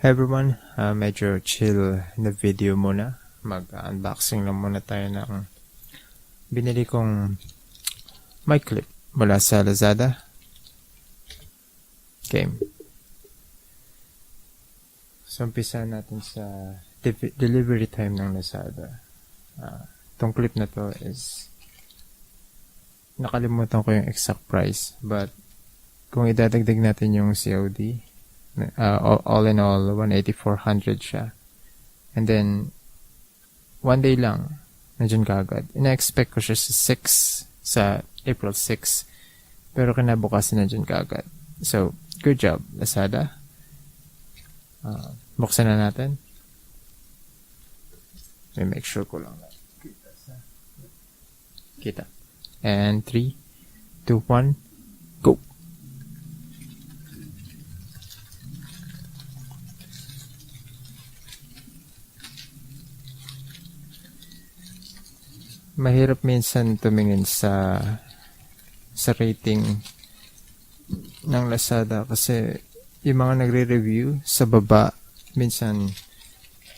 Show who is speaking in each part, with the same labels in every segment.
Speaker 1: Hey everyone, medyo chill na video muna. Mag-unboxing lang muna tayo ng binili kong mic clip mula sa Lazada. Okay. So, umpisa natin sa delivery time ng Lazada. Itong clip na to is nakalimutan ko yung exact price, but kung idadagdag natin yung COD, all in all 180-400 siya, and then one day lang nandiyan kaagad. Ina-expect ko siya sa April 6, pero kinabukasan nandiyan kaagad. So good job Lazada. Buksan na natin. May make sure ko lang kita, and 3, 2, 1, go. Mahirap minsan tumingin sa rating ng Lazada kasi yung mga nagre-review sa baba minsan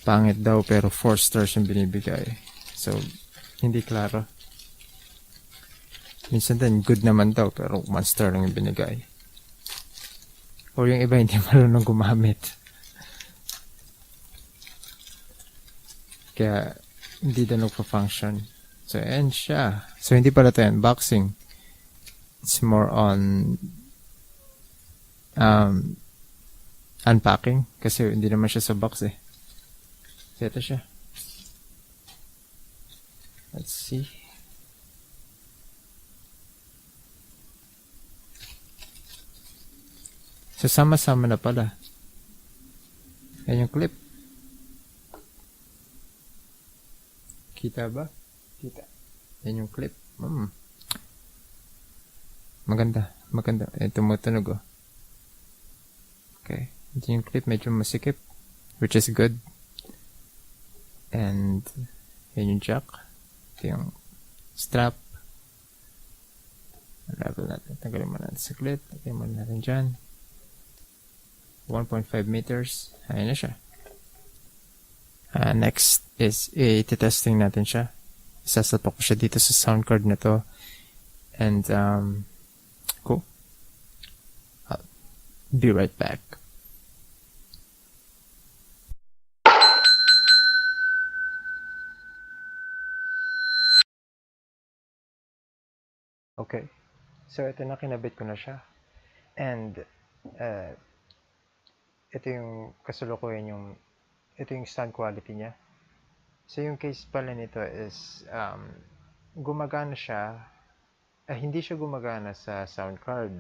Speaker 1: pangit daw pero 4 stars yung binibigay. So hindi klaro. Minsan din good naman daw pero 1 star lang yung binigay. O yung iba hindi marunong gumamit. Kaya hindi daw nagpa-function. So, ayan siya. So, hindi pala ito unboxing. It's more on unpacking. Kasi hindi naman siya sa box eh. So, ito siya. Let's see. So, sama-sama na pala. Ayan yung clip. Kita ba? Kita. Yan yung clip. Maganda. Tumutunog oh. Okay. Ito yung clip. Medyo masikip. Which is good. And yan yung jack. Ito yung strap. Level natin. Tanggalin mo natin sa clip. Tanggalin mo natin dyan. 1.5 meters. Ayan na siya. Next is i-testing natin siya. Isasapak ko siya dito sa sound card na to. And, cool. I'll be right back. Okay. So, ito na, kinabit ko na siya. And, ito yung kasalukuyan ito yung sound quality niya. So, yung case pala nito is, gumagana siya, hindi siya gumagana sa sound card.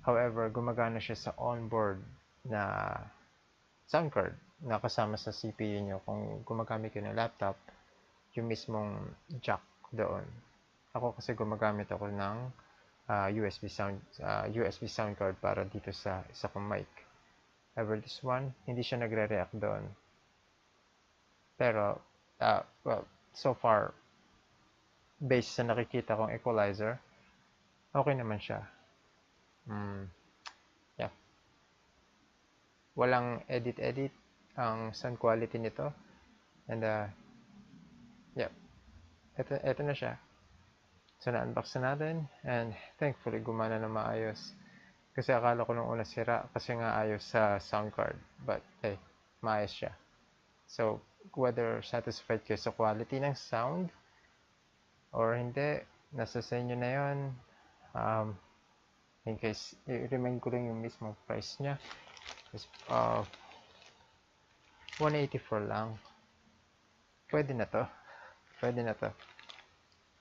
Speaker 1: However, gumagana siya sa onboard na sound card na kasama sa CPU nyo. Kung gumagamit kayo ng laptop, yung mismong jack doon. Ako kasi gumagamit ako ng USB sound card para dito sa isa kong mic. However, this one, hindi siya nagre-react doon. Pero, well, so far, based sa nakikita kong equalizer, okay naman siya. Yeah. Walang edit ang sound quality nito. And, yeah. Ito na siya. So, na-unbox na natin. And, thankfully, gumana na maayos. Kasi akala ko nung una sira kasi nga ayos sa sound card. But, hey, maayos siya. So, whether satisfied kayo sa quality ng sound or hindi, nasa sa inyo na yun. In case, i-remind ko lang yung mismong price nya. 184 lang. Pwede na to.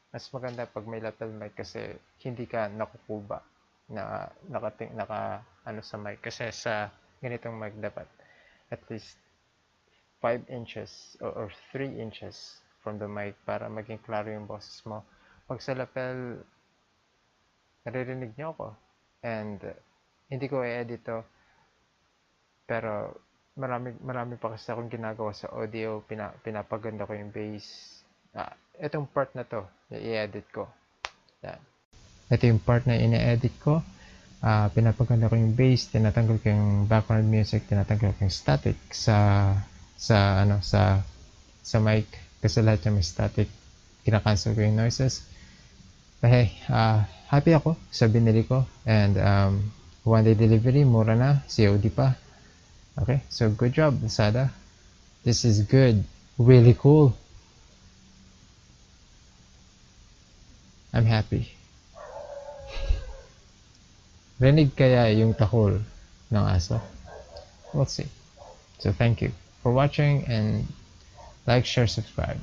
Speaker 1: Mas maganda pag may lapel mic kasi hindi ka nakukuba na naka sa mic. Kasi sa ganitong mic dapat at least 5 inches or 3 inches from the mic para maging klaro yung boses mo. Pag sa lapel, naririnig nyo ako. And hindi ko i-edit to. Pero marami pa kasi akong ginagawa sa audio. Pinapaganda ko yung bass. Itong part na to, i-edit ko. Yan. Ito yung part na ina-edit ko. pinapaganda ko yung bass, tinatanggal ko yung background music, tinatanggal ko yung static sa mic, kasi lahat yung may static, kinakancel ko yung noises. But hey, happy ako sa binili ko, and one day delivery, mura na, COD pa. Okay, so good job Lazada, this is good, really cool. I'm happy. Rinig kaya yung tahol ng aso? We'll see. So thank you for watching, and like, share, subscribe.